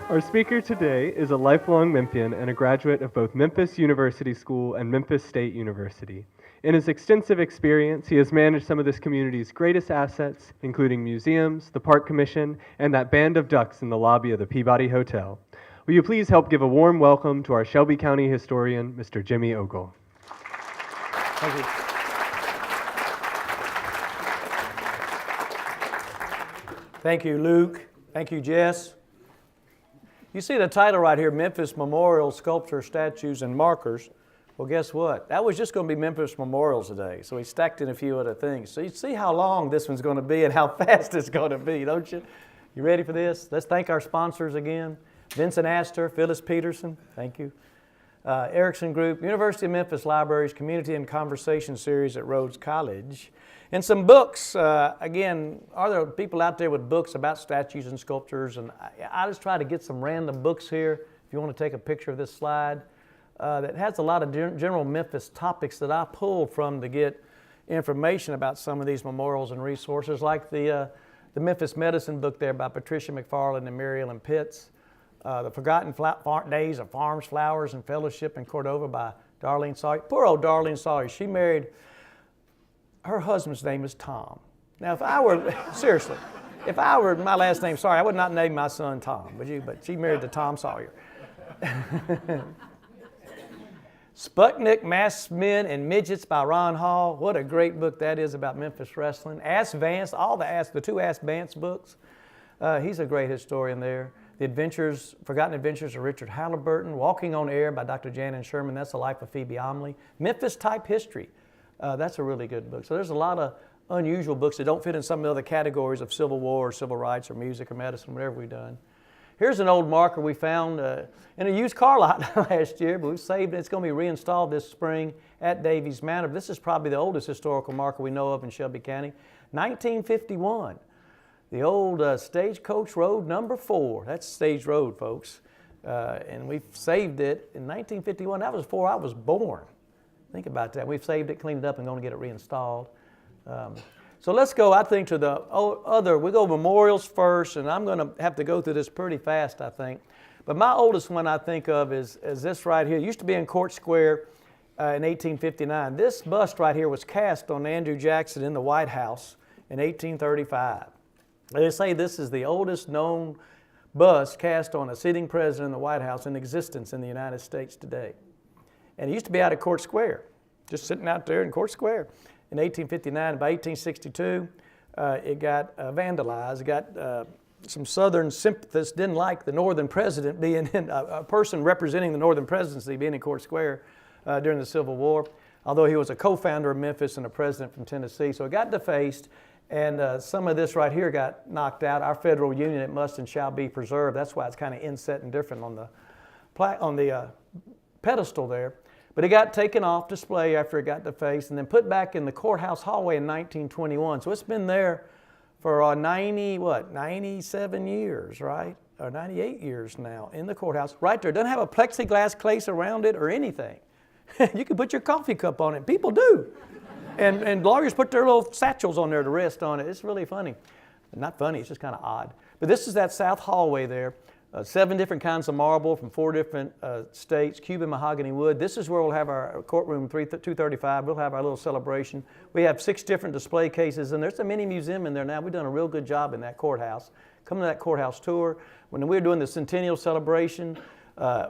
Our speaker today is a lifelong Memphian and a graduate of both Memphis University School and Memphis State University. In his extensive experience, he has managed some of this community's greatest assets, including museums, the Park Commission, and that band of ducks in the lobby of the Peabody Hotel. Will you please help give a warm welcome to our Shelby County historian, Mr. Jimmy Ogle. Thank you. Thank you, Luke. Thank you, Jess. You see the title right here, Memphis Memorial, Sculpture, Statues, and Markers. Well, guess what? That was just going to be Memphis Memorial today, so we stacked in a few other things. So you see how long this one's going to be and how fast it's going to be, don't you? You ready for this? Let's thank our sponsors again. Vincent Astor, Phyllis Peterson, thank you. Erickson Group, University of Memphis Libraries, Community and Conversation Series at Rhodes College. And some books, again, are there people out there with books about statues and sculptures? And I just try to get some random books here, if you want to take a picture of this slide, that has a lot of general Memphis topics that I pulled from to get information about some of these memorials and resources, like the Memphis Medicine book there by Patricia McFarland and Mary Ellen Pitts, The Forgotten Days of Farms, Flowers, and Fellowship in Cordova by Darlene Sawyer. Poor old Darlene Sawyer, she married, her husband's name is Tom. Now, if I were, seriously, if I were my last name, sorry, I would not name my son Tom, would you? But she married to Tom Sawyer. Sputnik, Masked Men and Midgets by Ron Hall. What a great book that is about Memphis wrestling. Ask Vance, the two Ask Vance books. He's a great historian there. The Forgotten Adventures of Richard Halliburton. Walking on Air by Dr. Janet Sherman. That's the life of Phoebe Omley. Memphis Type History. That's a really good book. So there's a lot of unusual books that don't fit in some of the other categories of Civil War or civil rights or music or medicine, whatever we've done. Here's an old marker we found in a used car lot last year, but we've saved it. It's going to be reinstalled this spring at Davies Manor. This is probably the oldest historical marker we know of in Shelby County. 1951, the old Stagecoach Road number 4. That's Stage Road, folks. And we've saved it in 1951. That was before I was born. Think about that. We've saved it, cleaned it up, and going to get it reinstalled. So let's go, I think, to the we'll go memorials first, and I'm going to have to go through this pretty fast, I think. But my oldest one I think of is this right here. It used to be in Court Square in 1859. This bust right here was cast on Andrew Jackson in the White House in 1835. They say this is the oldest known bust cast on a sitting president in the White House in existence in the United States today. And it used to be out at Court Square, just sitting out there in Court Square. In 1859, by 1862, it got vandalized. It got some Southern sympathists didn't like the Northern president being a person representing the Northern presidency being in Court Square during the Civil War, although he was a co-founder of Memphis and a president from Tennessee. So it got defaced, and some of this right here got knocked out. Our federal union, it must and shall be preserved. That's why it's kind of inset and different on the pedestal there. But it got taken off display after it got defaced and then put back in the courthouse hallway in 1921. So it's been there for 97 years, right? Or 98 years now in the courthouse. Right there. It doesn't have a plexiglass case around it or anything. You can put your coffee cup on it. People do. And lawyers put their little satchels on there to rest on it. It's really funny. Not funny, it's just kind of odd. But this is that south hallway there. 7 different kinds of marble from 4 different states, Cuban mahogany wood. This is where we'll have our courtroom 235. We'll have our little celebration. We have 6 different display cases, and there's a mini museum in there now. We've done a real good job in that courthouse. Come to that courthouse tour. When we were doing the centennial celebration,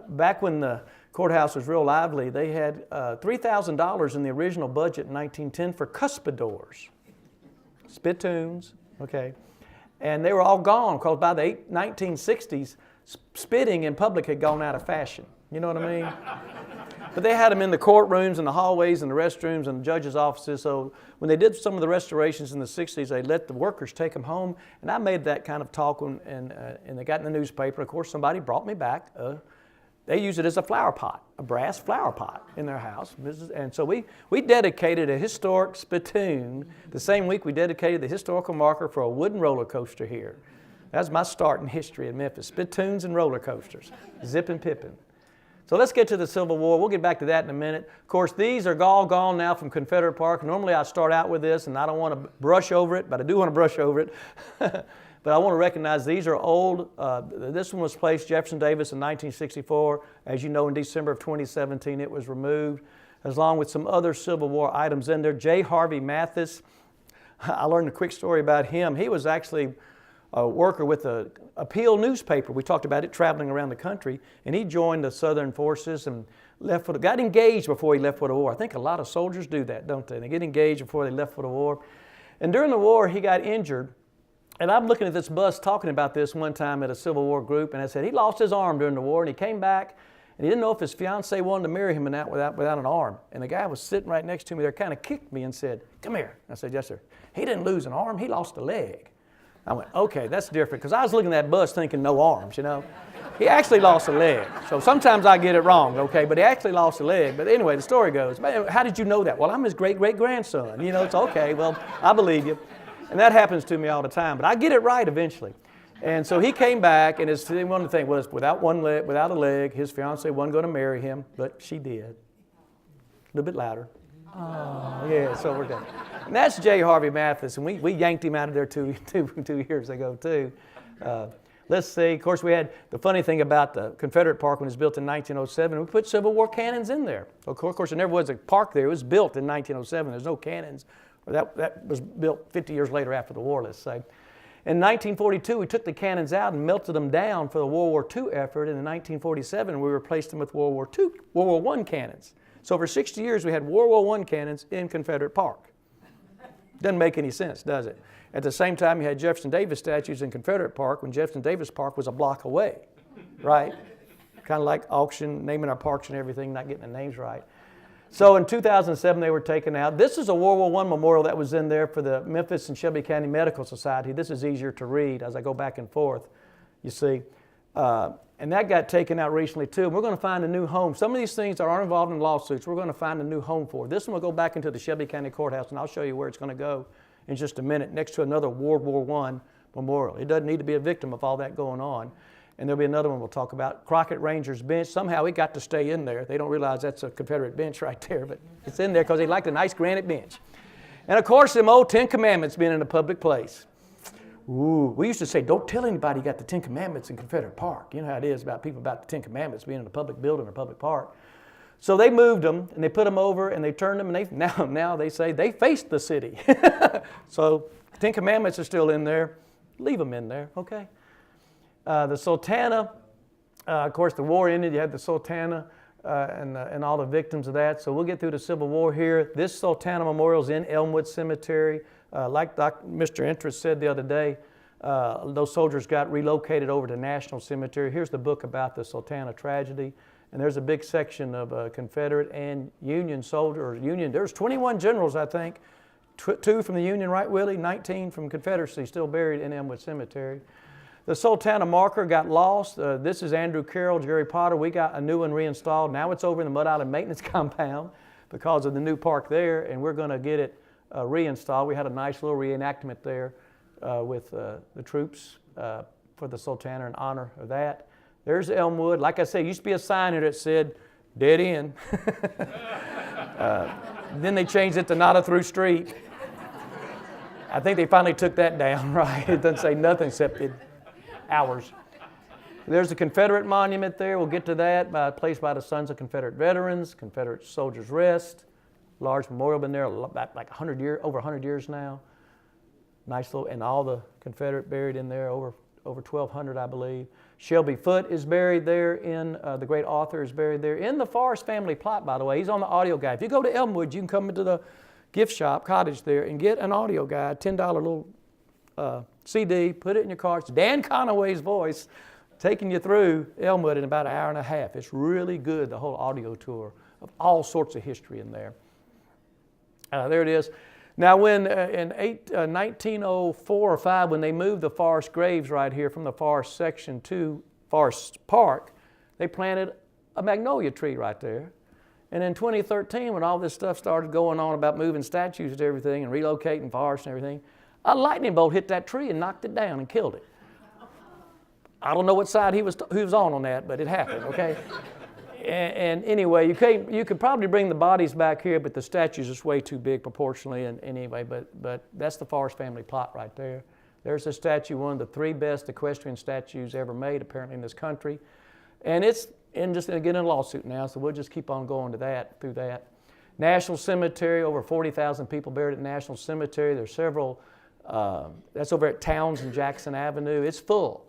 back when the courthouse was real lively, they had $3,000 in the original budget in 1910 for cuspidors, spittoons, okay. And they were all gone because by the 1960s, spitting in public had gone out of fashion. You know what I mean? But they had them in the courtrooms and the hallways and the restrooms and the judges' offices. So when they did some of the restorations in the 60s, they let the workers take them home. And I made that kind of talk and they got in the newspaper. Of course, somebody brought me back. They use it as a flower pot, a brass flower pot in their house. And so we dedicated a historic spittoon the same week we dedicated the historical marker for a wooden roller coaster here. That's my start in history in Memphis, spittoons and roller coasters, zipping pippin'. So let's get to the Civil War. We'll get back to that in a minute. Of course, these are all gone now from Confederate Park. Normally I start out with this, and I don't want to brush over it, but I do want to brush over it. But I want to recognize these are old. This one was placed, Jefferson Davis, in 1964. As you know, in December of 2017, it was removed, along with some other Civil War items in there. J. Harvey Mathis, I learned a quick story about him. He was actually a worker with the Appeal newspaper. We talked about it traveling around the country, and he joined the Southern forces and got engaged before he left for the war. I think a lot of soldiers do that, don't they? They get engaged before they left for the war. And during the war, he got injured. And I'm looking at this bus talking about this one time at a Civil War group, and I said he lost his arm during the war, and he came back, and he didn't know if his fiancée wanted to marry him without an arm. And the guy was sitting right next to me there, kind of kicked me and said, "Come here." I said, "Yes, sir." "He didn't lose an arm, he lost a leg." I went, "Okay, that's different," because I was looking at that bus thinking no arms, you know. He actually lost a leg. So sometimes I get it wrong, okay, but he actually lost a leg. But anyway, the story goes, "Man, how did you know that?" "Well, I'm his great-great-grandson." You know, it's okay, well, I believe you. And that happens to me all the time, but I get it right eventually. And so he came back, and his one thing was without a leg, his fiancée wasn't going to marry him, but she did. A little bit louder. Oh, yeah, so we're done. And that's J. Harvey Mathis, and we yanked him out of there two years ago too. Let's see, of course we had the funny thing about the Confederate Park when it was built in 1907, we put Civil War cannons in there. Of course there never was a park there, it was built in 1907, there's no cannons. That was built 50 years later after the war, let's say. In 1942, we took the cannons out and melted them down for the World War II effort, and in 1947, we replaced them with World War I cannons. So for 60 years, we had World War I cannons in Confederate Park. Doesn't make any sense, does it? At the same time, you had Jefferson Davis statues in Confederate Park when Jefferson Davis Park was a block away, right? Kind of like auction, naming our parks and everything, not getting the names right. So in 2007, they were taken out. This is a World War I memorial that was in there for the Memphis and Shelby County Medical Society. This is easier to read as I go back and forth, you see. And that got taken out recently too. And we're going to find a new home. Some of these things that aren't involved in lawsuits, we're going to find a new home for. This one will go back into the Shelby County Courthouse, and I'll show you where it's going to go in just a minute, next to another World War I memorial. It doesn't need to be a victim of all that going on. And there'll be another one we'll talk about, Crockett Ranger's bench. Somehow it got to stay in there. They don't realize that's a Confederate bench right there, but it's in there because they liked a nice granite bench. And of course, them old 10 Commandments being in a public place. Ooh, we used to say, don't tell anybody you got the 10 Commandments in Confederate Park. You know how it is about people about the 10 Commandments being in a public building or public park. So they moved them, and they put them over, and they turned them, and now they say they faced the city. So 10 Commandments are still in there. Leave them in there, okay? The Sultana, of course, the war ended. You had the Sultana and all the victims of that. So we'll get through the Civil War here. This Sultana Memorial is in Elmwood Cemetery. Like Mr. Interest said the other day, those soldiers got relocated over to National Cemetery. Here's the book about the Sultana tragedy. And there's a big section of Confederate and Union soldiers. There's 21 generals, I think. 2 from the Union, right, Willie? 19 from Confederacy, still buried in Elmwood Cemetery. The Sultana marker got lost. This is Andrew Carroll, Jerry Potter. We got a new one reinstalled. Now it's over in the Mud Island Maintenance Compound because of the new park there, and we're going to get it reinstalled. We had a nice little reenactment there with the troops for the Sultana in honor of that. There's Elmwood. Like I said, used to be a sign here that said, dead end. Then they changed it to not a through street. I think they finally took that down, right? It doesn't say nothing except hours. There's the Confederate monument there. We'll get to that, placed by the Sons of Confederate Veterans, Confederate Soldiers Rest. Large memorial, been there like 100 years, over 100 years now. Nice little, and all the Confederate buried in there, over 1,200, I believe. Shelby Foote is buried there the great author is buried there. In the Forrest family plot, by the way, he's on the audio guide. If you go to Elmwood, you can come into the gift shop, cottage there, and get an audio guide, $10 little CD, put it in your car. It's Dan Conaway's voice taking you through Elmwood in about an hour and a half. It's really good, the whole audio tour of all sorts of history in there. There it is. Now, when in 1904 or 5, when they moved the Forrest graves right here from the Forrest section to Forrest Park, they planted a magnolia tree right there. And in 2013, when all this stuff started going on about moving statues and everything and relocating Forrest and everything, a lightning bolt hit that tree and knocked it down and killed it. I don't know what side he was on that, but it happened, okay? And anyway, you could probably bring the bodies back here, but the statues is way too big proportionally. And anyway, but that's the Forrest family plot right there. There's a statue, one of the 3 best equestrian statues ever made, apparently, in this country. And it's just going to get in a lawsuit now, so we'll just keep on going through that. National Cemetery, over 40,000 people buried at National Cemetery. There's several, that's over at Towns and Jackson Avenue. It's full.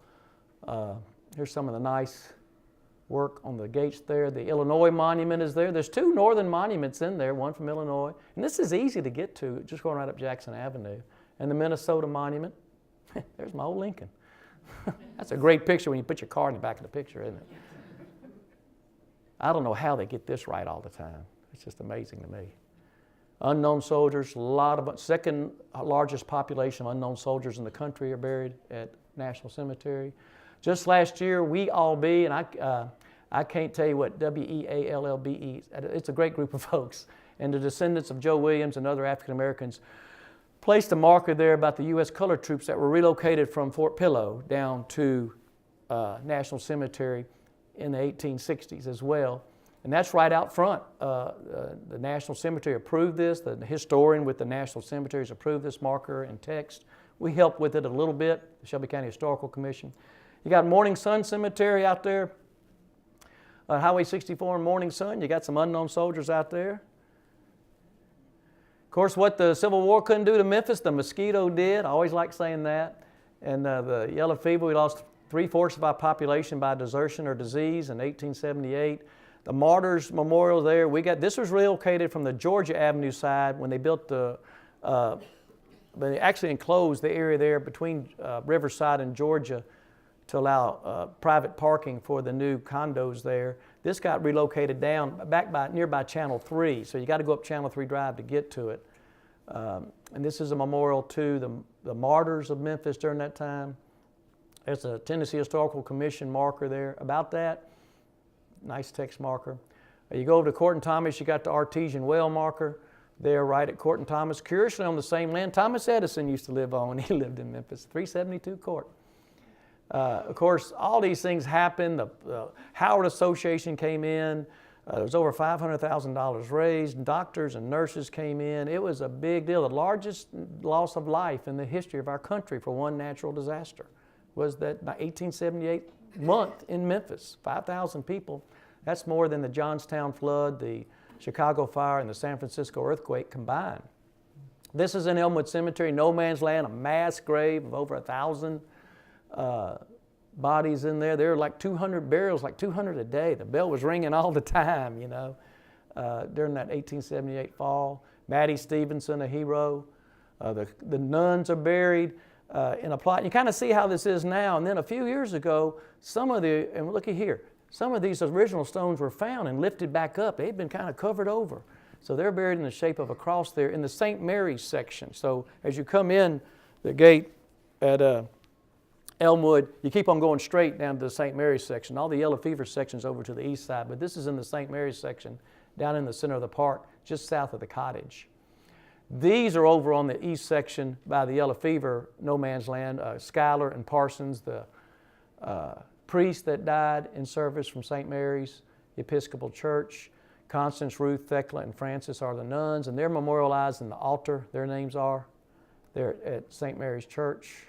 Here's some of the nice work on the gates there. The Illinois Monument is there. There's 2 northern monuments in there, one from Illinois. And this is easy to get to, just going right up Jackson Avenue. And the Minnesota Monument. There's my old Lincoln. That's a great picture when you put your car in the back of the picture, isn't it? I don't know how they get this right all the time. It's just amazing to me. Unknown soldiers, second largest population of unknown soldiers in the country are buried at National Cemetery. Just last year, WEALLBE, and I can't tell you what WEALLBE, it's a great group of folks, and the descendants of Joe Williams and other African Americans placed a marker there about the U.S. colored troops that were relocated from Fort Pillow down to National Cemetery in the 1860s as well. And that's right out front. The National Cemetery approved this. The historian with the National Cemeteries approved this marker and text. We helped with it a little bit, the Shelby County Historical Commission. You got Morning Sun Cemetery out there, Highway 64 and Morning Sun. You got some unknown soldiers out there. Of course, what the Civil War couldn't do to Memphis, the mosquito did. I always like saying that. And the yellow fever, we lost 3/4 of our population by desertion or disease in 1878. The Martyrs Memorial there, this was relocated from the Georgia Avenue side when they built they actually enclosed the area there between Riverside and Georgia to allow private parking for the new condos there. This got relocated down nearby Channel 3, so you got to go up Channel 3 Drive to get to it. And this is a memorial to the martyrs of Memphis during that time. There's a Tennessee Historical Commission marker there about that. Nice text marker. You go over to Court and Thomas, you got the artesian well marker there right at Court and Thomas. Curiously on the same land Thomas Edison used to live on when he lived in Memphis, 372 Court. Of course, all these things happened. The Howard Association came in. There was over $500,000 raised. Doctors and nurses came in. It was a big deal. The largest loss of life in the history of our country for one natural disaster was that 1878 month in Memphis, 5,000 people. That's more than the Johnstown flood, the Chicago fire, and the San Francisco earthquake combined. This is in Elmwood Cemetery, no man's land, a mass grave of over 1,000 bodies in there. There were like 200 burials, like 200 a day. The bell was ringing all the time, during that 1878 fall. Mattie Stevenson, a hero. The nuns are buried in a plot. You kind of see how this is now. And then a few years ago, and looky here, some of these original stones were found and lifted back up. They'd been kind of covered over. So they're buried in the shape of a cross there in the St. Mary's section. So as you come in the gate at Elmwood, you keep on going straight down to the St. Mary's section. All the yellow fever section's over to the east side, but this is in the St. Mary's section down in the center of the park, just south of the cottage. These are over on the east section by the yellow fever no man's land. Schuyler and Parsons, the priest that died in service from St. Mary's Episcopal Church. Constance, Ruth, Thecla, and Francis are the nuns, and they're memorialized in the altar. Their names are. They're at St. Mary's Church.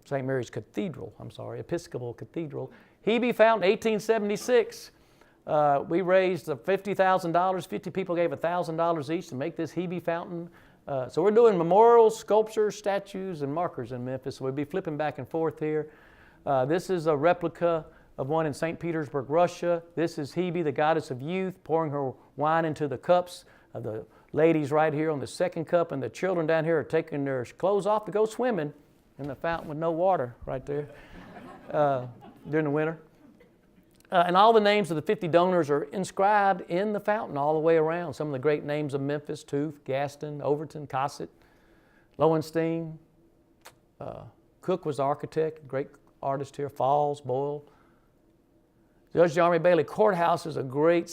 St. Mary's Cathedral, Episcopal Cathedral. Hebe Fountain, 1876. We raised $50,000. 50 people gave $1,000 each to make this Hebe Fountain. So we're doing memorials, sculptures, statues, and markers in Memphis. So we'll be flipping back and forth here. This is a replica of one in St. Petersburg, Russia. This is Hebe, the goddess of youth, pouring her wine into the cups. The ladies right here on the second cup, and the children down here are taking their clothes off to go swimming in the fountain with no water right there during the winter. And all the names of the 50 donors are inscribed in the fountain all the way around. Some of the great names of Memphis: Tooth, Gaston, Overton, Cossett, Lowenstein. Cook was the architect, great artist here. Falls, Boyle. Judge Army Bailey Courthouse is a great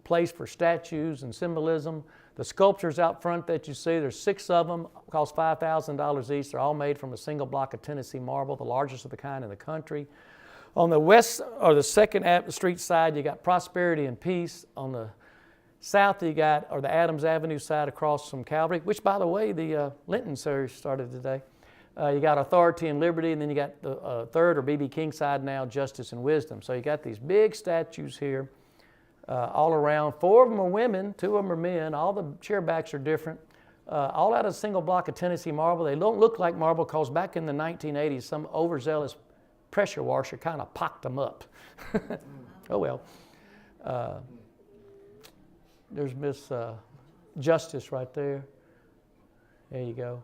place for statues and symbolism. The sculptures out front that you see, there's 6 of them, cost $5,000 each. They're all made from a single block of Tennessee marble, the largest of the kind in the country. On the west or the 2nd Street side, you got Prosperity and Peace. On the South you got, or the Adams Avenue side across from Calvary, which, by the way, the Linton series started today. You got Authority and Liberty, and then you got the third, or B.B. King side now, Justice and Wisdom. So you got these big statues here all around. 4 of them are women, 2 of them are men. All the chair backs are different. All out of a single block of Tennessee marble. They don't look like marble because back in the 1980s, some overzealous pressure washer kind of pocked them up. Oh well. There's Miss Justice right there. There you go.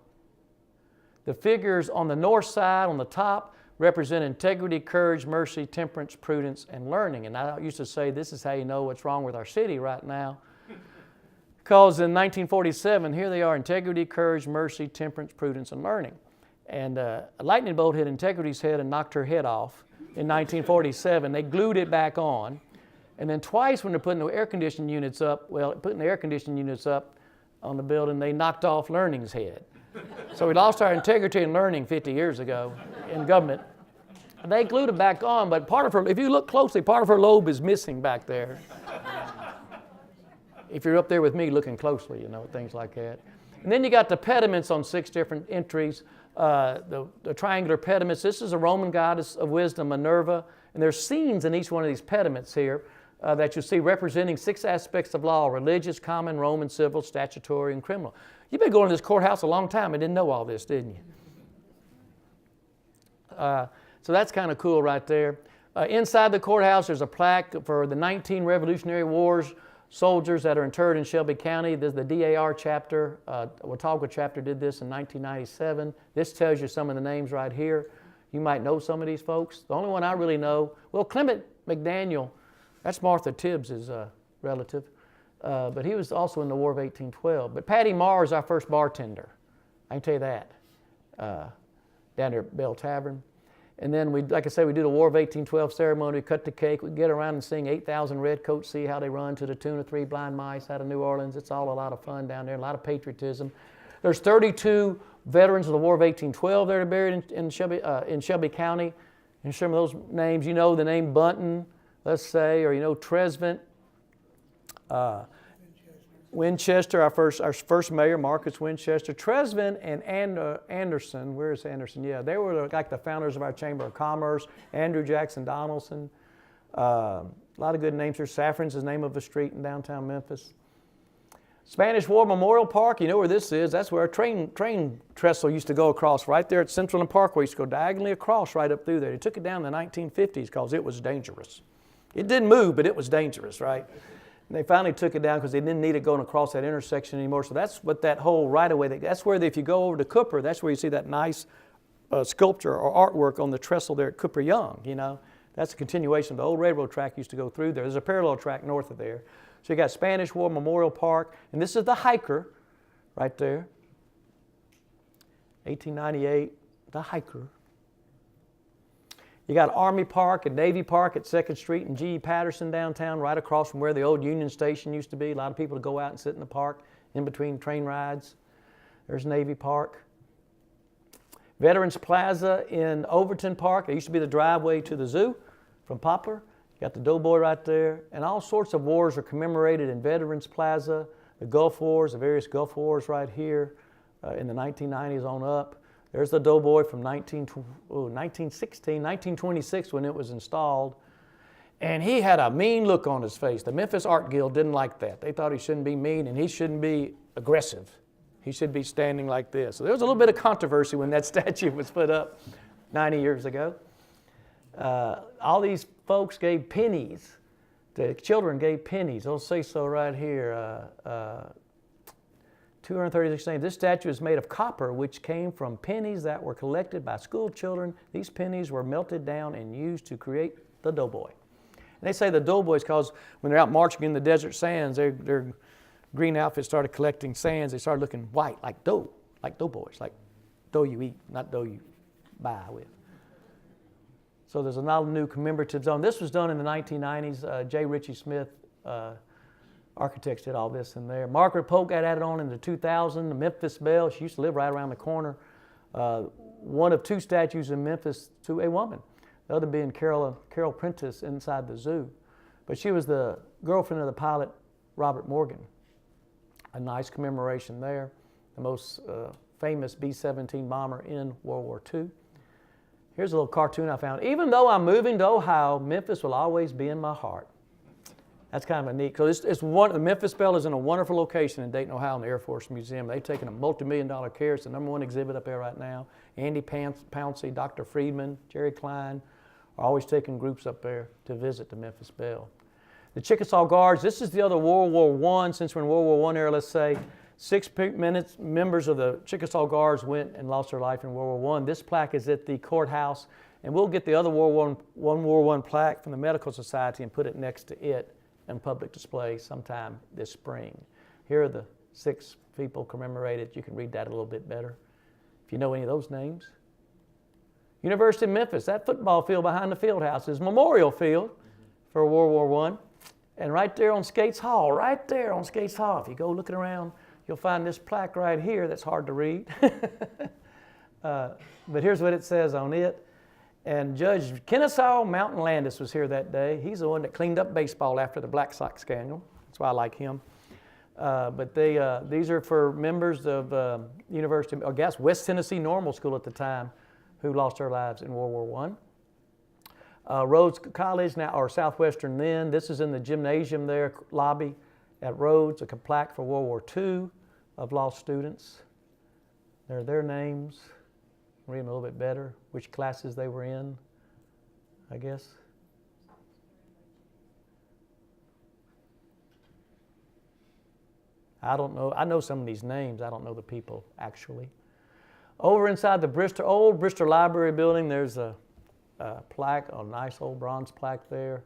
The figures on the north side, on the top, represent integrity, courage, mercy, temperance, prudence, and learning. And I used to say this is how you know what's wrong with our city right now. Because in 1947, here they are, integrity, courage, mercy, temperance, prudence, and learning. And a lightning bolt hit Integrity's head and knocked her head off in 1947. They glued it back on. And then twice when they're putting the air conditioning units up, on the building, they knocked off Learning's head. So we lost our integrity and learning 50 years ago in government. They glued it back on, but part of her, if you look closely, part of her lobe is missing back there. If you're up there with me looking closely, things like that. And then you got the pediments on 6 different entries. The triangular pediments. This is a Roman goddess of wisdom, Minerva. And there's scenes in each one of these pediments here that you see representing 6 aspects of law: religious, common, Roman, civil, statutory, and criminal. You've been going to this courthouse a long time and didn't know all this, didn't you? So that's kind of cool right there. Inside the courthouse, there's a plaque for the 19 Revolutionary Wars soldiers that are interred in Shelby County. There's the DAR chapter. Watauga chapter did this in 1997. This tells you some of the names right here. You might know some of these folks. The only one I really know, well, Clement McDaniel, that's Martha Tibbs' relative. But he was also in the War of 1812. But Patty Marr is our first bartender. I can tell you that. Down there at Bell Tavern. And then, like I said, we do the War of 1812 ceremony. We cut the cake. We get around and sing 8,000 Redcoats, see how they run to the tune of 3 Blind Mice out of New Orleans. It's all a lot of fun down there, a lot of patriotism. There's 32 veterans of the War of 1812 that are buried in Shelby County. And some of those names, you know the name Bunton, let's say, or you know Tresvant. Winchester, our first mayor, Marcus Winchester. Tresvant and Anderson, where's Anderson? Yeah, they were like the founders of our Chamber of Commerce. Andrew Jackson Donaldson. A lot of good names here. Saffron's the name of a street in downtown Memphis. Spanish War Memorial Park, you know where this is. That's where a train trestle used to go across, right there at Central and Parkway. Used to go diagonally across right up through there. They took it down in the 1950s because it was dangerous. It didn't move, but it was dangerous, right? And they finally took it down because they didn't need it going across that intersection anymore. So that's what that whole right-of-way, that's where if you go over to Cooper, that's where you see that nice sculpture or artwork on the trestle there at Cooper Young, That's a continuation of the old railroad track used to go through there. There's a parallel track north of there. So you got Spanish War Memorial Park, and this is the Hiker right there. 1898, the Hiker. You got Army Park and Navy Park at 2nd Street and G.E. Patterson downtown, right across from where the old Union Station used to be. A lot of people would go out and sit in the park in between train rides. There's Navy Park. Veterans Plaza in Overton Park. It used to be the driveway to the zoo from Poplar. You got the Doughboy right there. And all sorts of wars are commemorated in Veterans Plaza. The Gulf Wars, the various Gulf Wars right here in the 1990s on up. There's the Doughboy from 1926 when it was installed. And he had a mean look on his face. The Memphis Art Guild didn't like that. They thought he shouldn't be mean and he shouldn't be aggressive. He should be standing like this. So there was a little bit of controversy when that statue was put up 90 years ago. All these folks gave pennies. The children gave pennies. It'll say so right here. 236 names. This statue is made of copper, which came from pennies that were collected by school children. These pennies were melted down and used to create the Doughboy. And they say the Doughboys because when they're out marching in the desert sands, their green outfits started collecting sands. They started looking white, like doughboys, like dough you eat, not dough you buy with. So there's a lot of new commemorative zone. This was done in the 1990s. J. Ritchie Smith architects did all this in there. Margaret Polk got added on in the 2000. The Memphis Belle, she used to live right around the corner. One of 2 statues in Memphis to a woman. The other being Carol Prentice inside the zoo. But she was the girlfriend of the pilot Robert Morgan. A nice commemoration there. The most famous B-17 bomber in World War II. Here's a little cartoon I found. Even though I'm moving to Ohio, Memphis will always be in my heart. That's kind of a neat. So the Memphis Belle is in a wonderful location in Dayton, Ohio, in the Air Force Museum. They've taken a multi-million-dollar care. It's the #1 exhibit up there right now. Andy Pouncey, Dr. Friedman, Jerry Klein are always taking groups up there to visit the Memphis Belle. The Chickasaw Guards, this is the other World War I. Since we're in World War I era, let's say, 6 members of the Chickasaw Guards went and lost their life in World War I. This plaque is at the courthouse, and we'll get the other World War I plaque from the Medical Society and put it next to it in public display sometime this spring. Here are the 6 people commemorated. You can read that a little bit better if you know any of those names. University of Memphis, that football field behind the field house is Memorial Field for World War I. And right there on Skates Hall, if you go looking around, you'll find this plaque right here that's hard to read. But here's what it says on it. And Judge Kennesaw Mountain Landis was here that day. He's the one that cleaned up baseball after the Black Sox scandal. That's why I like him. But these are for members of University, I guess West Tennessee Normal School at the time, who lost their lives in World War I. Rhodes College now, or Southwestern then. This is in the gymnasium there, lobby at Rhodes, a plaque for World War II of lost students. There are their names. Read them a little bit better, which classes they were in, I guess. I don't know. I know some of these names. I don't know the people, actually. Over inside the old Bristol Library building, there's a plaque, a nice old bronze plaque there.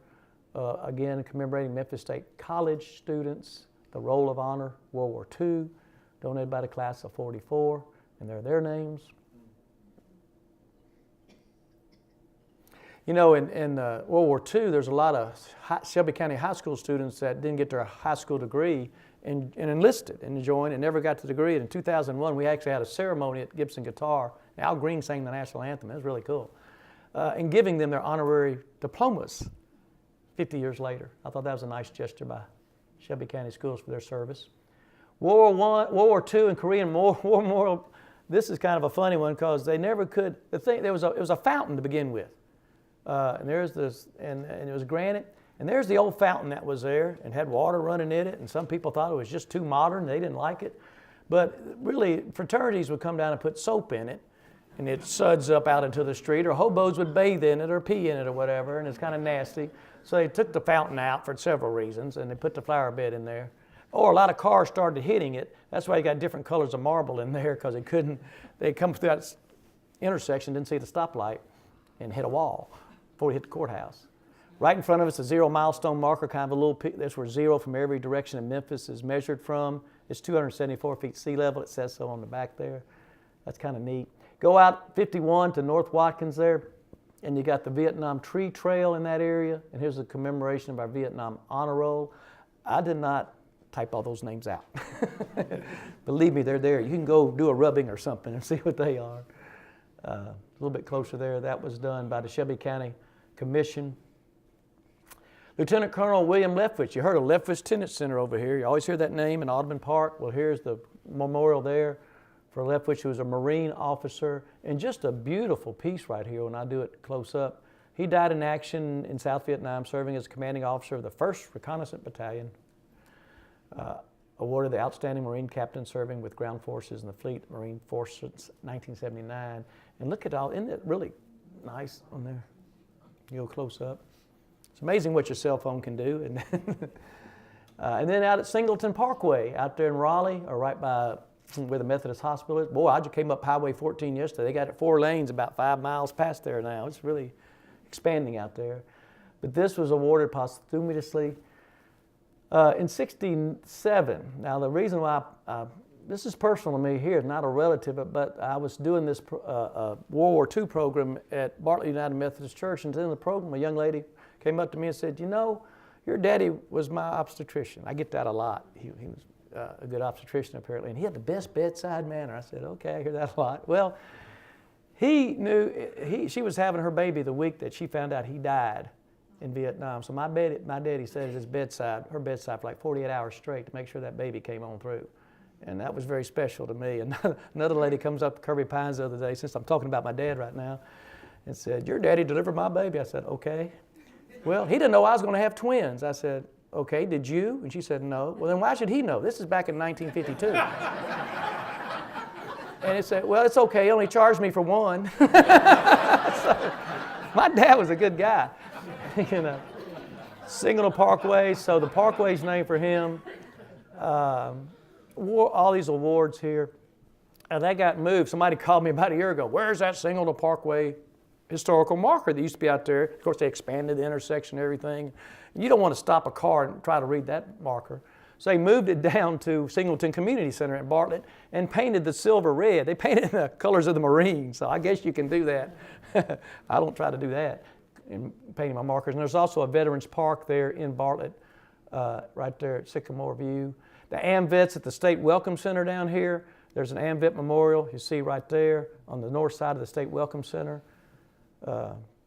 Again, commemorating Memphis State College students, the Roll of Honor, World War II, donated by the class of 44, and there are their names. You know, in World War II, there's a lot of Shelby County high school students that didn't get their high school degree and enlisted and joined and never got the degree. And in 2001, we actually had a ceremony at Gibson Guitar. Al Green sang the national anthem. It was really cool. And giving them their honorary diplomas 50 years later. I thought that was a nice gesture by Shelby County Schools for their service. World War II and Korean War Memorial. This is kind of a funny one because they never could. It was a fountain to begin with. And there's this, and it was granite. And there's the old fountain that was there and had water running in it. And some people thought it was just too modern. They didn't like it. But really, fraternities would come down and put soap in it. And it suds up out into the street. Or hobos would bathe in it or pee in it or whatever. And it's kind of nasty. So they took the fountain out for several reasons. And they put the flower bed in there. Or a lot of cars started hitting it. That's why you got different colors of marble in there. Because they'd come through that intersection, didn't see the stoplight, and hit a wall before we hit the courthouse. Right in front of us, a 0 milestone marker, kind of a little, that's where 0 from every direction in Memphis is measured from. It's 274 feet sea level. It says so on the back there. That's kind of neat. Go out 51 to North Watkins there, and you got the Vietnam Tree Trail in that area. And here's a commemoration of our Vietnam Honor Roll. I did not type all those names out. Believe me, they're there. You can go do a rubbing or something and see what they are. A little bit closer there, that was done by the Shelby County Commission. Lieutenant Colonel William Leftwich. You heard of Leftwich Tenant Center over here. You always hear that name in Audubon Park. Well, here's the memorial there for Leftwich, who was a Marine officer. And just a beautiful piece right here when I do it close up. He died in action in South Vietnam, serving as commanding officer of the 1st Reconnaissance Battalion. Awarded the Outstanding Marine Captain serving with Ground Forces in the Fleet Marine Force since 1979. And look at all, isn't it really nice on there? You go close up. It's amazing what your cell phone can do. And then out at Singleton Parkway, out there in Raleigh, or right by where the Methodist Hospital is. Boy, I just came up Highway 14 yesterday. They got it 4 lanes about 5 miles past there now. It's really expanding out there. But this was awarded posthumously in '67. Now, the reason why this is personal to me here, not a relative, but I was doing this World War II program at Bartlett United Methodist Church, and in the program, a young lady came up to me and said, "You know, your daddy was my obstetrician." I get that a lot. He was a good obstetrician, apparently, and he had the best bedside manner. I said, "Okay, I hear that a lot." Well, he knew she was having her baby the week that she found out he died in Vietnam. So my daddy sat at his bedside, her bedside, for like 48 hours straight to make sure that baby came on through. And that was very special to me. And another lady comes up to Kirby Pines the other day, since I'm talking about my dad right now, and said, "Your daddy delivered my baby." I said, "Okay." "Well, he didn't know I was going to have twins." I said, "Okay, did you?" And she said, "No." "Well, then why should he know? This is back in 1952. And it said, "Well, it's okay. He only charged me for one." So, my dad was a good guy. You know, Signal Parkway. So the parkway's named for him. All these awards here. That got moved. Somebody called me about a year ago. "Where's that Signal Parkway historical marker that used to be out there?" Of course, they expanded the intersection and everything. You don't want to stop a car and try to read that marker. So they moved it down to Singleton Community Center at Bartlett and painted the silver red. They painted the colors of the Marines, so I guess you can do that. I don't try to do that in painting my markers. And there's also a Veterans Park there in Bartlett, right there at Sycamore View. The AMVET's at the State Welcome Center down here. There's an AMVET Memorial, you see right there on the north side of the State Welcome Center.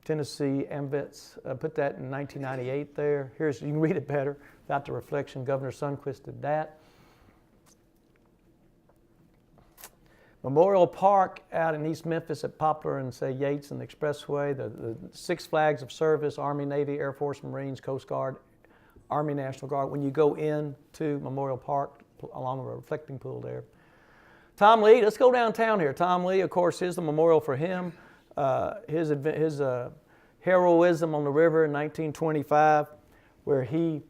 Tennessee AMVET's put that in 1998 there. You can read it better without the reflection. Governor Sundquist did that. Memorial Park out in East Memphis at Poplar and say Yates and the Expressway. The six flags of service: Army, Navy, Air Force, Marines, Coast Guard, Army National Guard. When you go into Memorial Park along the reflecting pool there. Tom Lee, let's go downtown here. Tom Lee, of course, here's the memorial for him. His heroism on the river in 1925, where he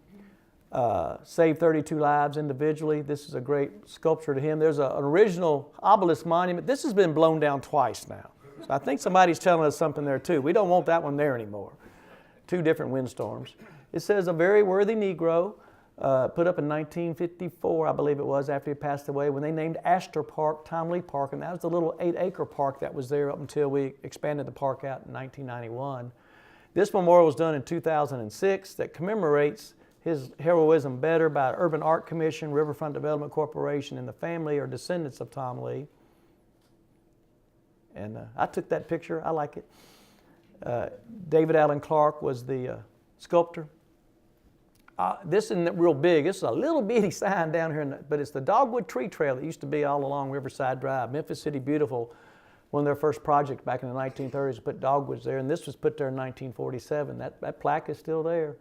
saved 32 lives individually. This is a great sculpture to him. There's an original Obelisk Monument. This has been blown down twice now. So I think somebody's telling us something there too. We don't want that one there anymore. Two different windstorms. It says, "A very worthy Negro," put up in 1954, I believe it was, after he passed away, when they named Astor Park Tom Lee Park, and that was the little 8-acre park that was there up until we expanded the park out in 1991. This memorial was done in 2006 that commemorates his heroism better by Urban Art Commission, Riverfront Development Corporation, and the family or descendants of Tom Lee. And I took that picture. I like it. David Allen Clark was the sculptor. This isn't real big. This is a little bitty sign down here, but it's the Dogwood Tree Trail that used to be all along Riverside Drive. Memphis City Beautiful, one of their first projects back in the 1930s, put dogwoods there, and this was put there in 1947. That plaque is still there.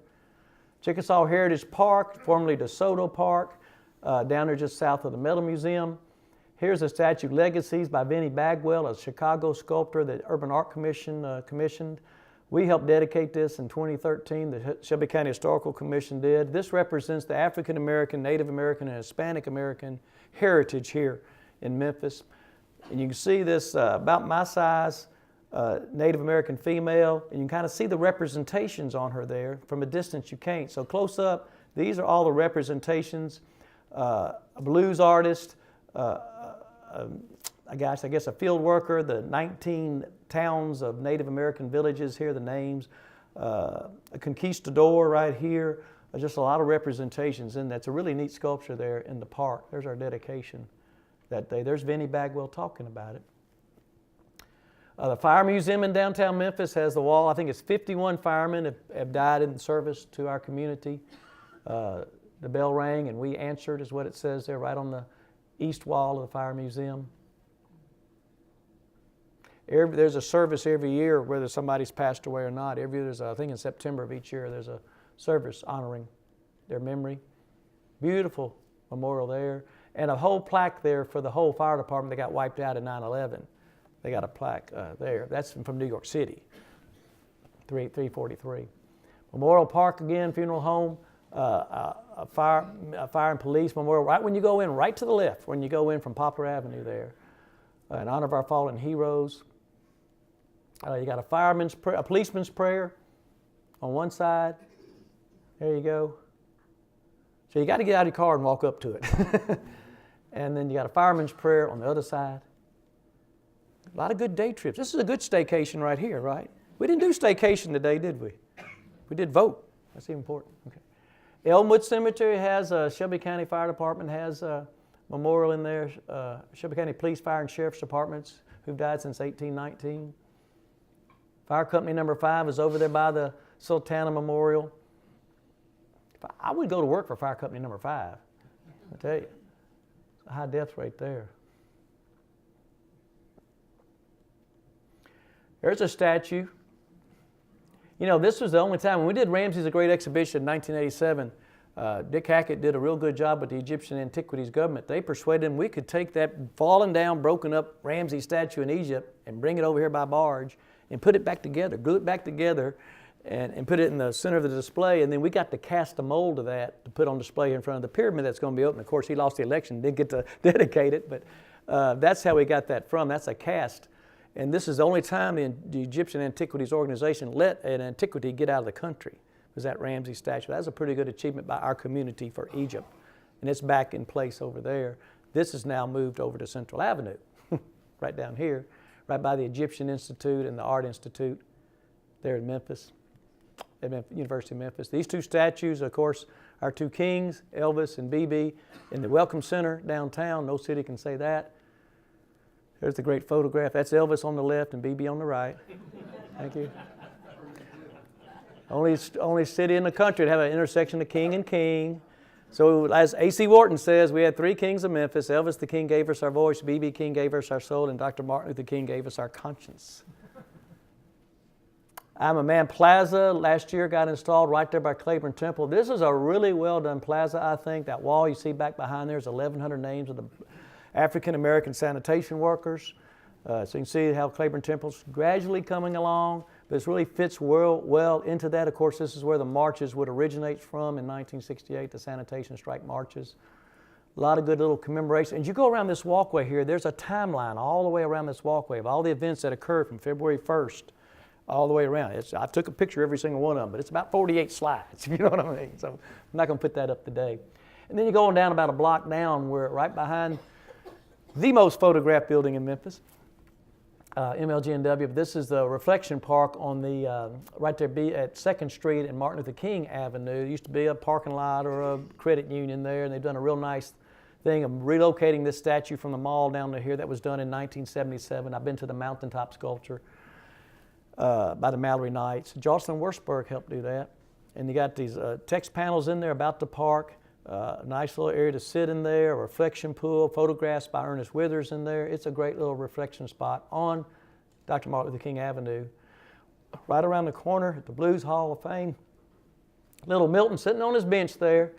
Chickasaw Heritage Park, formerly DeSoto Park, down there just south of the Metal Museum. Here's a statue, Legacies by Vinnie Bagwell, a Chicago sculptor that Urban Art Commission commissioned. We helped dedicate this in 2013. The Shelby County Historical Commission did. This represents the African American, Native American, and Hispanic American heritage here in Memphis. And you can see this about my size Native American female, and you can kind of see the representations on her there. From a distance you can't. So close up, these are all the representations. A blues artist, I guess a field worker, the 19 towns of Native American villages here, the names, a conquistador right here, just a lot of representations, and that's a really neat sculpture there in the park. There's our dedication that day. There's Vinnie Bagwell talking about it. The Fire Museum in downtown Memphis has the wall. I think it's 51 firemen have died in service to our community. The bell rang and we answered is what it says there right on the east wall of the Fire Museum. There's a service every year, whether somebody's passed away or not. Every year I think in September of each year, there's a service honoring their memory. Beautiful memorial there. And a whole plaque there for the whole fire department that got wiped out in 9/11. They got a plaque there. That's from New York City, 343. Memorial Park again, funeral home, a fire and police memorial. Right when you go in, right to the left, when you go in from Poplar Avenue there. In honor of our fallen heroes. You got a policeman's prayer on one side. There you go. So you got to get out of your car and walk up to it. And then you got a fireman's prayer on the other side. A lot of good day trips. This is a good staycation right here, right? We didn't do staycation today, did we? We did vote. That's important. Okay. Elmwood Cemetery has Shelby County Fire Department has a memorial in there. Shelby County Police, Fire, and Sheriff's Departments who've died since 1819. Fire Company number 5 is over there by the Sultana Memorial. I would go to work for Fire Company number 5. I tell you, it's a high death rate there. There's a statue. You know, this was the only time, when we did Ramses the Great exhibition in 1987, Dick Hackett did a real good job with the Egyptian Antiquities government. They persuaded him we could take that fallen down, broken up Ramses statue in Egypt and bring it over here by barge and put it back together, glue it back together, and put it in the center of the display. And then we got to cast a mold of that to put on display in front of the pyramid that's going to be open. Of course, he lost the election, didn't get to dedicate it, but that's how we got that from. That's a cast. And this is the only time the Egyptian Antiquities Organization let an antiquity get out of the country, was that Ramses statue. That's a pretty good achievement by our community for Egypt. And it's back in place over there. This is now moved over to Central Avenue, right down here, right by the Egyptian Institute and the Art Institute there in Memphis, at University of Memphis. These 2 statues, of course, are 2 kings, Elvis and BB, in the Welcome Center downtown. No city can say that. There's the great photograph. That's Elvis on the left and BB on the right. Thank you. Only city in the country to have an intersection of king and king. So as A.C. Wharton says, we had 3 kings of Memphis. Elvis the King gave us our voice, B.B. King gave us our soul, and Dr. Martin Luther King gave us our conscience. I'm a Man Plaza last year got installed right there by Claiborne Temple. This is a really well done plaza, I think. That wall you see back behind there is 1,100 names of the African American sanitation workers. So you can see how Claiborne Temple's gradually coming along, but it really fits well into that. Of course, this is where the marches would originate from in 1968, the sanitation strike marches. A lot of good little commemorations. And you go around this walkway here, there's a timeline all the way around this walkway of all the events that occurred from February 1st all the way around. I took a picture of every single one of them, but it's about 48 slides, if you know what I mean. So I'm not going to put that up today. And then you go on down about a block down, where right behind the most photographed building in Memphis, MLGNW. This is the Reflection Park on the right there at 2nd Street and Martin Luther King Avenue. It used to be a parking lot or a credit union there, and they've done a real nice thing of relocating this statue from the mall down to here. That was done in 1977. I've been to the mountaintop sculpture by the Mallory Knights. Jocelyn Wurzburg helped do that. And you got these text panels in there about the park. Nice little area to sit in there, a reflection pool, photographs by Ernest Withers in there. It's a great little reflection spot on Dr. Martin Luther King Avenue. Right around the corner at the Blues Hall of Fame, little Milton sitting on his bench there.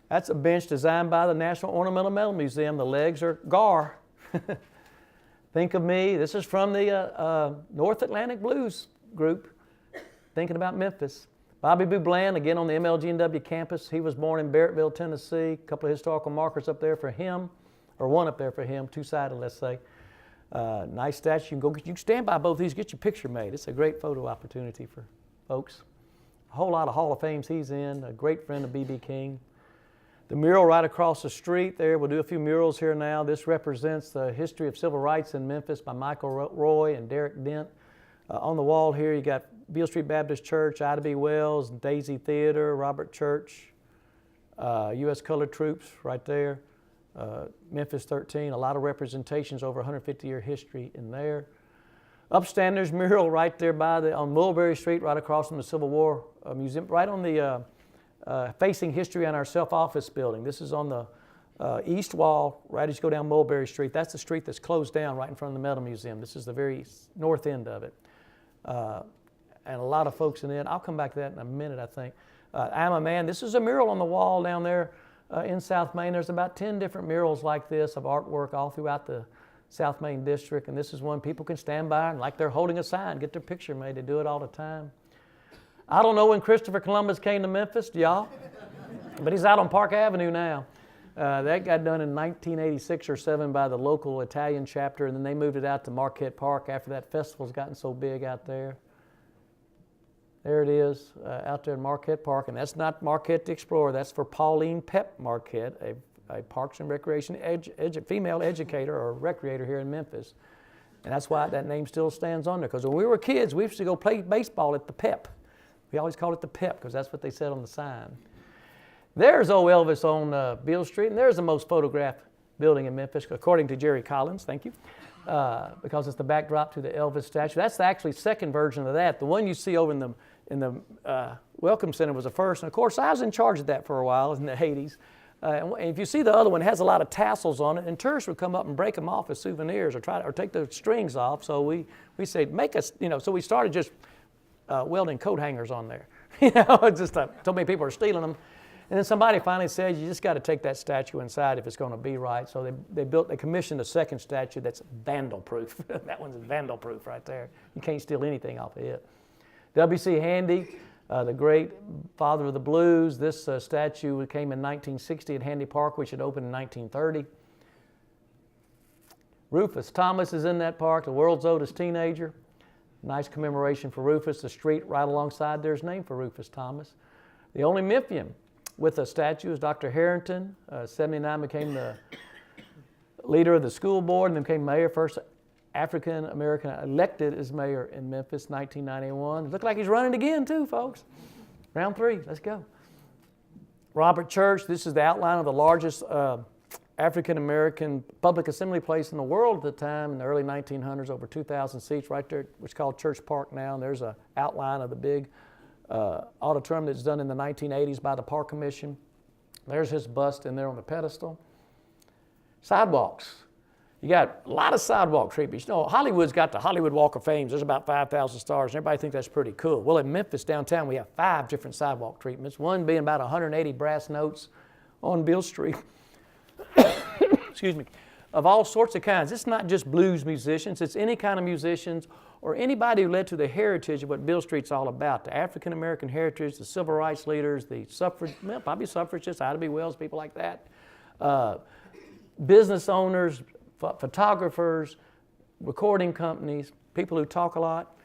That's a bench designed by the National Ornamental Metal Museum. The legs are gar. Think of me. This is from the North Atlantic Blues group, thinking about Memphis. Bobby Boo Bland, again on the MLGNW campus. He was born in Barrettville, Tennessee. A couple of historical markers up there for him, or one up there for him, 2-sided, let's say. Nice statue. You can stand by both these, get your picture made. It's a great photo opportunity for folks. A whole lot of Hall of Fames he's in. A great friend of B.B. King. The mural right across the street there. We'll do a few murals here now. This represents the history of civil rights in Memphis by Michael Roy and Derek Dent. On the wall here, you got Beale Street Baptist Church, Ida B. Wells, Daisy Theater, Robert Church, U.S. Colored Troops right there, Memphis 13, a lot of representations over 150-year history in there. Upstanders mural right there on Mulberry Street, right across from the Civil War Museum, right on the facing history on our self-office building. This is on the east wall, right as you go down Mulberry Street. That's the street that's closed down right in front of the Metal Museum. This is the very north end of it. And a lot of folks in it. I'll come back to that in a minute, I think. I'm a Man. This is a mural on the wall down there in South Main. There's about 10 different murals like this of artwork all throughout the South Main district. And this is one people can stand by and like they're holding a sign, get their picture made. They do it all the time. I don't know when Christopher Columbus came to Memphis, do y'all? But he's out on Park Avenue now. That got done in 1986 or 7 by the local Italian chapter, and then they moved it out to Marquette Park after that festival's gotten so big out there. There it is, out there in Marquette Park, and that's not Marquette the Explorer, that's for Pauline Pep Marquette, a Parks and Recreation female educator or recreator here in Memphis. And that's why that name still stands on there, because when we were kids, we used to go play baseball at the Pep. We always called it the Pep, because that's what they said on the sign. There's old Elvis on Beale Street, and there's the most photographed building in Memphis, according to Jerry Collins, thank you, because it's the backdrop to the Elvis statue. That's the actually second version of that. The one you see over in the Welcome Center was the first. And of course, I was in charge of that for a while in the 80s. And if you see the other one, it has a lot of tassels on it, and tourists would come up and break them off as souvenirs or take the strings off. So we said, make us, so we started just welding coat hangers on there. It's just so many people are stealing them. And then somebody finally said, you just got to take that statue inside if it's going to be right. So they commissioned a second statue that's vandal-proof. That one's vandal-proof right there. You can't steal anything off of it. W.C. Handy, the great father of the blues. This statue came in 1960 at Handy Park, which had opened in 1930. Rufus Thomas is in that park, the world's oldest teenager. Nice commemoration for Rufus. The street right alongside there is named for Rufus Thomas. The only Memphian with a statue is Dr. Harrington. 79 became the leader of the school board and then became mayor, first African American elected as mayor in Memphis, 1991. Looked like he's running again too, folks. Round 3, let's go. Robert Church, this is the outline of the largest African American public assembly place in the world at the time in the early 1900s, over 2,000 seats right there, which is called Church Park now. And there's an outline of the big auditorium that's done in the 1980s by the Park Commission. There's his bust in there on the pedestal. Sidewalks. You got a lot of sidewalk treatments. Hollywood's got the Hollywood Walk of Fame. There's about 5,000 stars, and everybody thinks that's pretty cool. Well, in Memphis downtown, we have 5 different sidewalk treatments, one being about 180 brass notes on Beale Street. Excuse me. Of all sorts of kinds. It's not just blues musicians. It's any kind of musicians or anybody who led to the heritage of what Beale Street's all about. The African American heritage, the civil rights leaders, the probably suffragists, Ida B. Wells, people like that. Business owners, photographers, recording companies, people who talk a lot.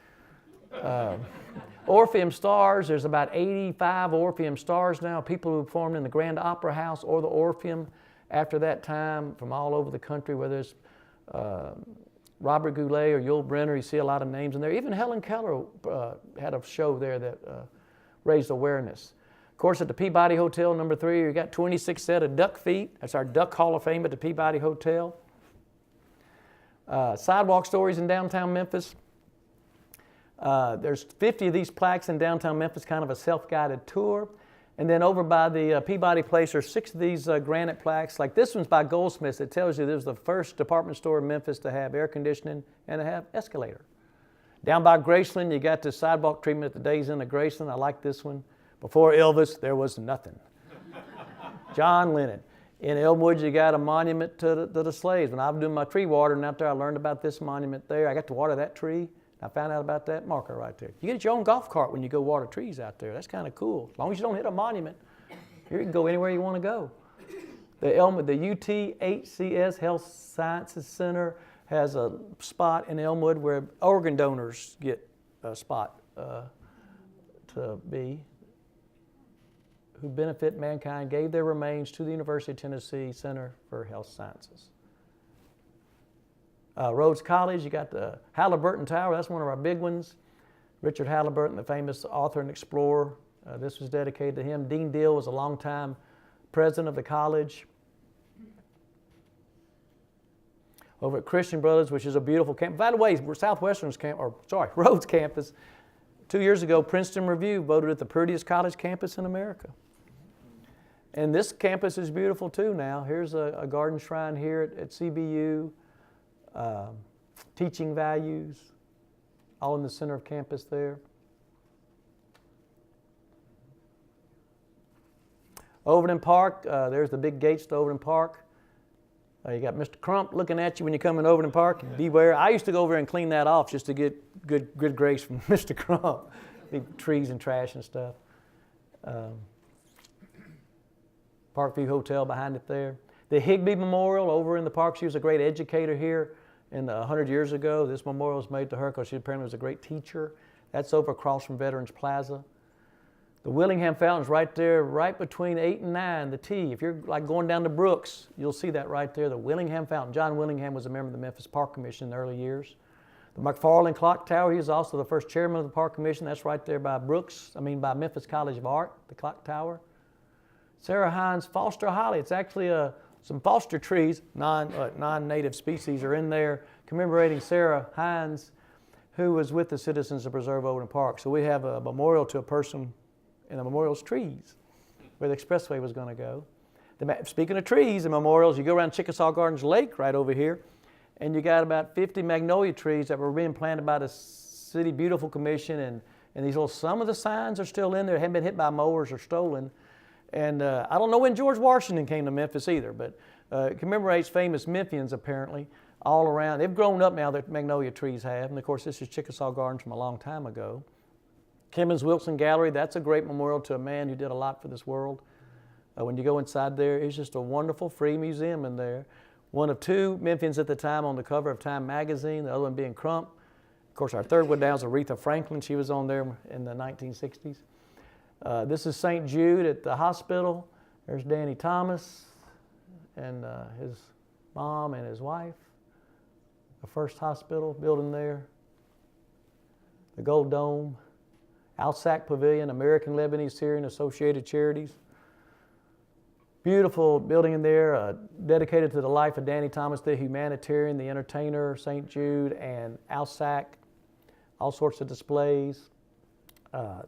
Orpheum stars, there's about 85 Orpheum stars now, people who formed in the Grand Opera House or the Orpheum after that time from all over the country, whether it's Robert Goulet or Yul Brynner. You see a lot of names in there. Even Helen Keller had a show there that raised awareness. Of course, at the Peabody Hotel, number 3, you got 26 set of duck feet. That's our Duck Hall of Fame at the Peabody Hotel. Sidewalk stories in downtown Memphis. There's 50 of these plaques in downtown Memphis, kind of a self-guided tour. And then over by the Peabody Place, there's 6 of these granite plaques. Like this one's by Goldsmiths. It tells you this was the first department store in Memphis to have air conditioning and to have escalator. Down by Graceland, you got the sidewalk treatment at the Days Inn of Graceland. I like this one. Before Elvis, there was nothing. John Lennon. In Elmwood, you got a monument to the slaves. When I was doing my tree watering out there, I learned about this monument there. I got to water that tree. I found out about that marker right there. You get your own golf cart when you go water trees out there. That's kind of cool. As long as you don't hit a monument, you can go anywhere you want to go. The UTHCS Health Sciences Center has a spot in Elmwood where organ donors get a spot to be, who benefit mankind, gave their remains to the University of Tennessee Center for Health Sciences. Rhodes College, you got the Halliburton Tower. That's one of our big ones. Richard Halliburton, the famous author and explorer. This was dedicated to him. Dean Deal was a longtime president of the college. Over at Christian Brothers, which is a beautiful campus. By the way, Rhodes campus. 2 years ago, Princeton Review voted it the prettiest college campus in America. And this campus is beautiful too now. Here's a garden shrine here at CBU. Teaching values, all in the center of campus there. Overton Park, there's the big gates to Overton Park. You got Mr. Crump looking at you when you come in Overton Park. Beware. I used to go over there and clean that off just to get good grace from Mr. Crump. Big trees and trash and stuff. Parkview Hotel behind it there. The Higbee Memorial over in the park. She was a great educator here. 100 years ago, this memorial was made to her because she apparently was a great teacher. That's over across from Veterans Plaza. The Willingham Fountain's right there, right between 8 and 9, the T. If you're like going down to Brooks, you'll see that right there, the Willingham Fountain. John Willingham was a member of the Memphis Park Commission in the early years. The McFarland Clock Tower, he was also the first chairman of the Park Commission. That's right there by by Memphis College of Art, the clock tower. Sarah Hines Foster Holly. It's actually some foster trees, non-native species are in there, commemorating Sarah Hines, who was with the citizens to preserve Overland Park. So we have a memorial to a person, and the memorial's trees, where the expressway was going to go. Speaking of trees and memorials, you go around Chickasaw Gardens Lake right over here, and you got about 50 magnolia trees that were being planted by the City Beautiful Commission, and these little, some of the signs are still in there, haven't been hit by mowers or stolen. And I don't know when George Washington came to Memphis either, but it commemorates famous Memphians apparently all around. They've grown up now, the magnolia trees have, and of course this is Chickasaw Gardens from a long time ago. Clemens Wilson Gallery, that's a great memorial to a man who did a lot for this world. When you go inside there, it's just a wonderful free museum in there. One of two Memphians at the time on the cover of Time magazine, the other one being Crump. Of course, our third one down is Aretha Franklin. She was on there in the 1960s. This is St. Jude at the hospital. There's Danny Thomas and his mom and his wife. The first hospital building there. The Gold Dome. Alsac Pavilion, American Lebanese Syrian Associated Charities. Beautiful building in there, dedicated to the life of Danny Thomas, the humanitarian, the entertainer, St. Jude, and Alsac. All sorts of displays.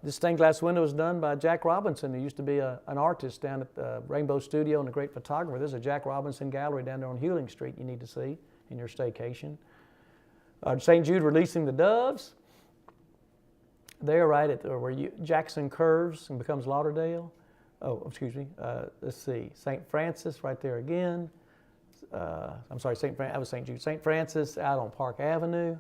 This stained glass window was done by Jack Robinson, who used to be an artist down at the Rainbow Studio and a great photographer. There's a Jack Robinson gallery down there on Hewling Street you need to see in your staycation. St. Jude releasing the doves. There, right at where Jackson curves and becomes Lauderdale. Oh, excuse me. Let's see. St. Francis right there again. I'm sorry, that was St. Jude. St. Francis out on Park Avenue.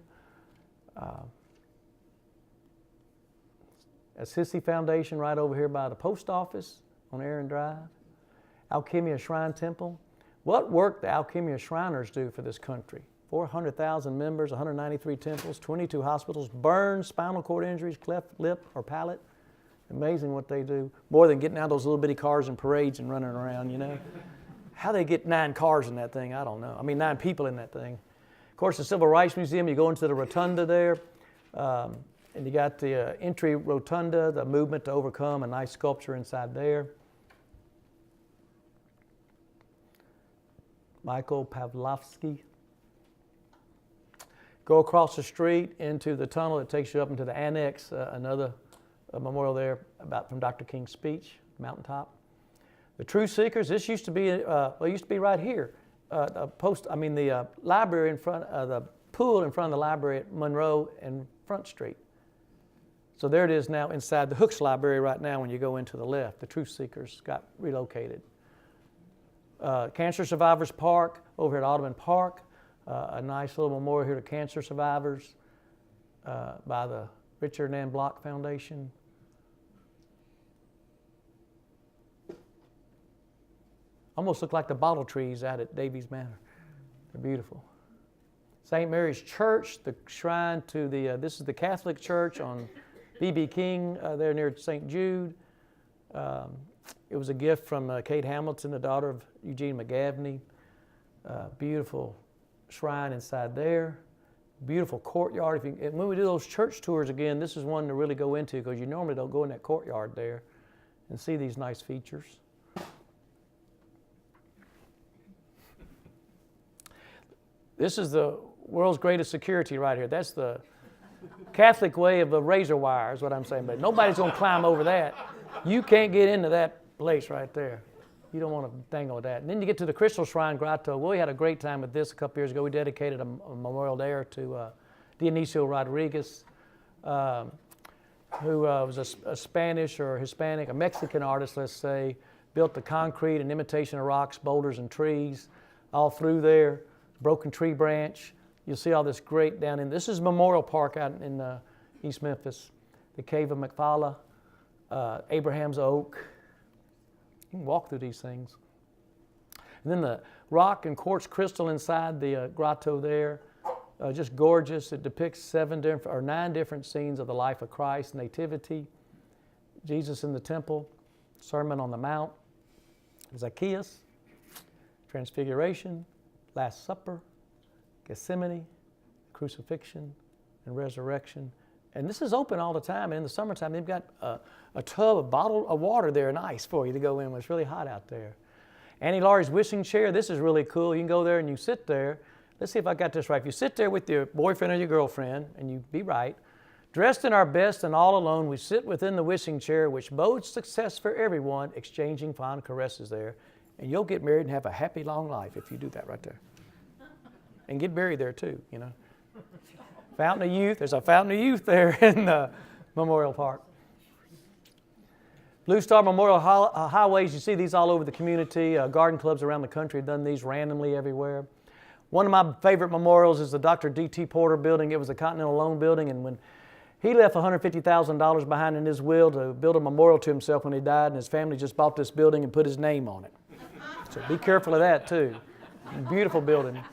Assisi Foundation right over here by the post office on Aaron Drive. Alchemia Shrine Temple. What work the Alchemia Shriners do for this country? 400,000 members, 193 temples, 22 hospitals, burns, spinal cord injuries, cleft lip or palate. Amazing what they do. More than getting out those little bitty cars in parades and running around, you know. How they get 9 cars in that thing, I don't know. I mean, 9 people in that thing. Of course, the Civil Rights Museum, you go into the rotunda there, and you got the entry rotunda, the movement to overcome, a nice sculpture inside there. Michael Pavlovsky. Go across the street into the tunnel that takes you up into the annex, another memorial there from Dr. King's speech, mountaintop. The Truth Seekers, this used to be, it used to be right here. The library in front, the pool in front of the library at Monroe and Front Street. So there it is now inside the Hooks Library right now when you go into the left. The Truth Seekers got relocated. Cancer Survivors Park over here at Audubon Park. A nice little memorial here to cancer survivors by the Richard and Ann Block Foundation. Almost look like the bottle trees out at Davies Manor. They're beautiful. St. Mary's Church, the shrine to the, this is the Catholic Church on B.B. King there near St. Jude. It was a gift from Kate Hamilton, the daughter of Eugene McGavney. Beautiful shrine inside there. Beautiful courtyard. When we do those church tours again, this is one to really go into because you normally don't go in that courtyard there and see these nice features. This is the world's greatest security right here. That's the Catholic way of a razor wire is what I'm saying, but nobody's going to climb over that. You can't get into that place right there. You don't want to dangle with that. And then you get to the Crystal Shrine Grotto. Well, we had a great time with this a couple years ago. We dedicated a memorial there to Dionisio Rodriguez, who was a Spanish or Hispanic, a Mexican artist, let's say, built the concrete and imitation of rocks, boulders, and trees all through there. Broken tree branch. You'll see all this great down in. This is Memorial Park out in East Memphis. The Cave of McFalla, Abraham's Oak. You can walk through these things. And then the rock and quartz crystal inside the grotto there, just gorgeous. It depicts 9 different scenes of the life of Christ: Nativity, Jesus in the temple, Sermon on the Mount, Zacchaeus, Transfiguration, Last Supper, Gethsemane, Crucifixion, and Resurrection. And this is open all the time. And in the summertime, they've got a tub, a bottle of water there and ice for you to go in when it's really hot out there. Annie Laurie's wishing chair. This is really cool. You can go there and you sit there. let's see if I got this right. If you sit there with your boyfriend or your girlfriend, and you be right, dressed in our best and all alone, we sit within the wishing chair, which bodes success for everyone, exchanging fond caresses there. And you'll get married and have a happy, long life if you do that right there. And get buried there too, you know. Fountain of Youth, there's a Fountain of Youth there in the Memorial Park. Blue Star Memorial Highways, you see these all over the community. Garden clubs around the country have done these randomly everywhere. One of my favorite memorials is the Dr. D.T. Porter building. It was a Continental Loan building, and when he left $150,000 behind in his will to build a memorial to himself when he died, and his family just bought this building and put his name on it. So be careful of that too. Beautiful building.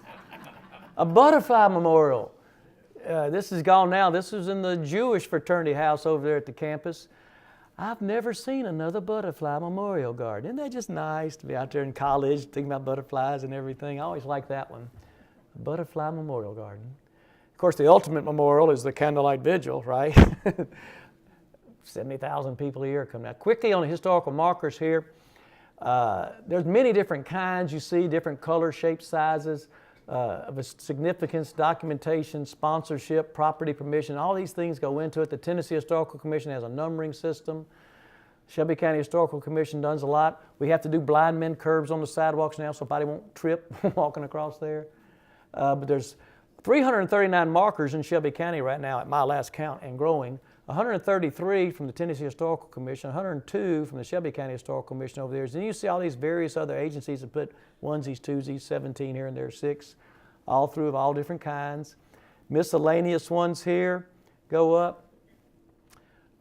A butterfly memorial. This is gone now. This was in the Jewish fraternity house over there at the campus. I've never seen another butterfly memorial garden. Isn't that just nice to be out there in college thinking about butterflies and everything? I always like that one. A butterfly memorial garden. Of course, the ultimate memorial is the candlelight vigil, right? 70,000 people a year come out. Quickly on the historical markers here. There's many different kinds you see, different color, shapes, sizes. Of a significance, documentation, sponsorship, property permission, all these things go into it. The Tennessee Historical Commission has a numbering system. Shelby County Historical Commission does a lot. We have to do blind men curbs on the sidewalks now so somebody won't trip walking across there. But there's 339 markers in Shelby County right now at my last count and growing. 133 from the Tennessee Historical Commission, 102 from the Shelby County Historical Commission over there. And you see all these various other agencies that put onesies, twosies, 17 here and there, 6, all through of all different kinds. Miscellaneous ones here go up.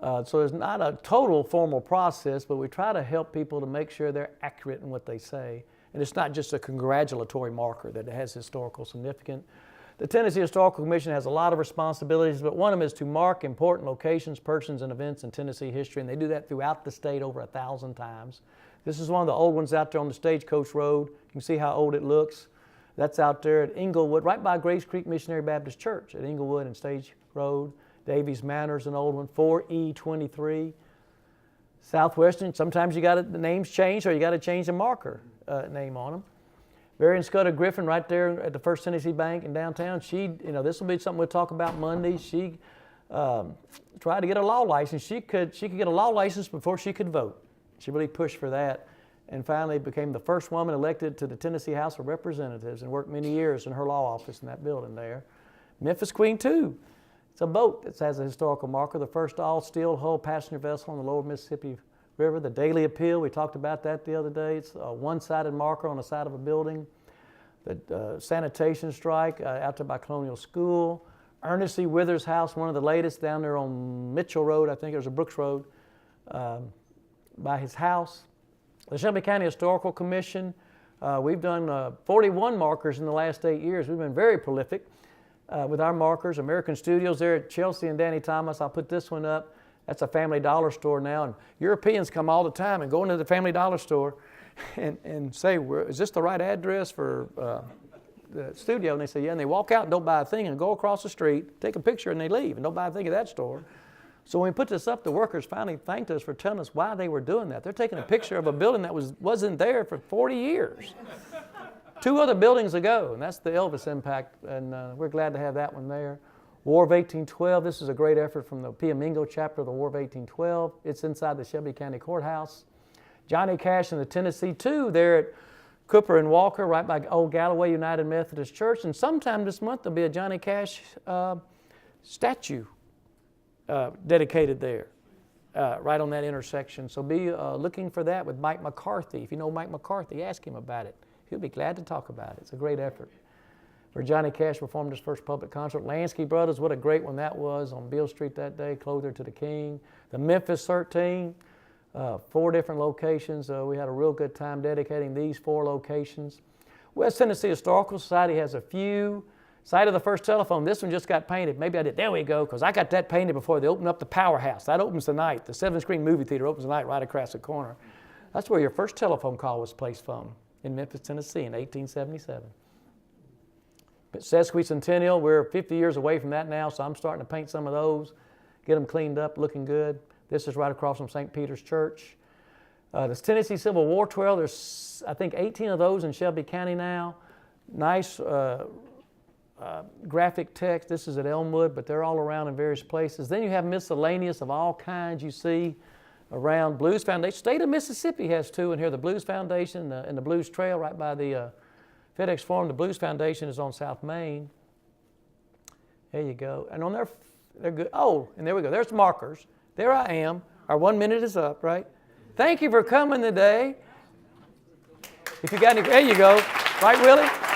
So there's not a total formal process, but we try to help people to make sure they're accurate in what they say. And it's not just a congratulatory marker that it has historical significance. The Tennessee Historical Commission has a lot of responsibilities, but one of them is to mark important locations, persons, and events in Tennessee history, and they do that throughout the state over 1,000 times. This is one of the old ones out there on the Stagecoach Road. You can see how old it looks. That's out there at Inglewood, right by Grace Creek Missionary Baptist Church at Inglewood and Stage Road. Davies Manor's an old one, 4E23. Southwestern, sometimes you got the names changed or you got to change the marker name on them. Marion Scudder Griffin right there at the First Tennessee Bank in downtown. This will be something we'll talk about Monday. She tried to get a law license. She could get a law license before she could vote. She really pushed for that and finally became the first woman elected to the Tennessee House of Representatives and worked many years in her law office in that building there. Memphis Queen II. It's a boat that has a historical marker, the first all-steel hull passenger vessel on the lower Mississippi River. The Daily Appeal, we talked about that the other day. It's a one-sided marker on the side of a building. The sanitation strike out there by Colonial School. Ernest C. Withers' house, one of the latest down there on Mitchell Road, I think it was a Brooks Road, by his house. The Shelby County Historical Commission, we've done 41 markers in the last 8 years. We've been very prolific with our markers. American Studios there at Chelsea and Danny Thomas. I'll put this one up. That's a Family Dollar store now, and Europeans come all the time and go into the Family Dollar store and say, is this the right address for the studio? And they say, yeah, and they walk out and don't buy a thing and go across the street, take a picture, and they leave and don't buy a thing at that store. So when we put this up, the workers finally thanked us for telling us why they were doing that. They're taking a picture of a building that wasn't there for 40 years. 2 other buildings ago, and that's the Elvis impact, and we're glad to have that one there. War of 1812, this is a great effort from the Untitled Chapter of the War of 1812. It's inside the Shelby County Courthouse. Johnny Cash and the Tennessee 2 there at Cooper and Walker, right by Old Galloway United Methodist Church. And sometime this month there'll be a Johnny Cash statue dedicated there, right on that intersection. So be looking for that with Mike McCarthy. If you know Mike McCarthy, ask him about it. He'll be glad to talk about it. It's a great effort. Where Johnny Cash performed his first public concert. Lansky Brothers, what a great one that was on Beale Street that day, Clothier to the King. The Memphis 13, 4 different locations. We had a real good time dedicating these 4 locations. West Tennessee Historical Society has a few. Site of the first telephone, this one just got painted. Maybe I did, there we go, because I got that painted before they opened up the Powerhouse. That opens tonight. The 7-screen movie theater opens tonight right across the corner. That's where your first telephone call was placed from, in Memphis, Tennessee in 1877. But Sesquicentennial, we're 50 years away from that now, so I'm starting to paint some of those, get them cleaned up, looking good. This is right across from St. Peter's Church. The Tennessee Civil War Trail, there's I think 18 of those in Shelby County now. Nice graphic text. This is at Elmwood, but they're all around in various places. Then you have miscellaneous of all kinds you see around. Blues Foundation. State of Mississippi has two in here. The Blues Foundation and the Blues Trail right by the FedEx Forum. The Blues Foundation is on South Main. There you go. And on there, they're good. Oh, and there we go. There's markers. There I am. Our 1 minute is up, right? Thank you for coming today. If you got any, there you go. Right, Willie?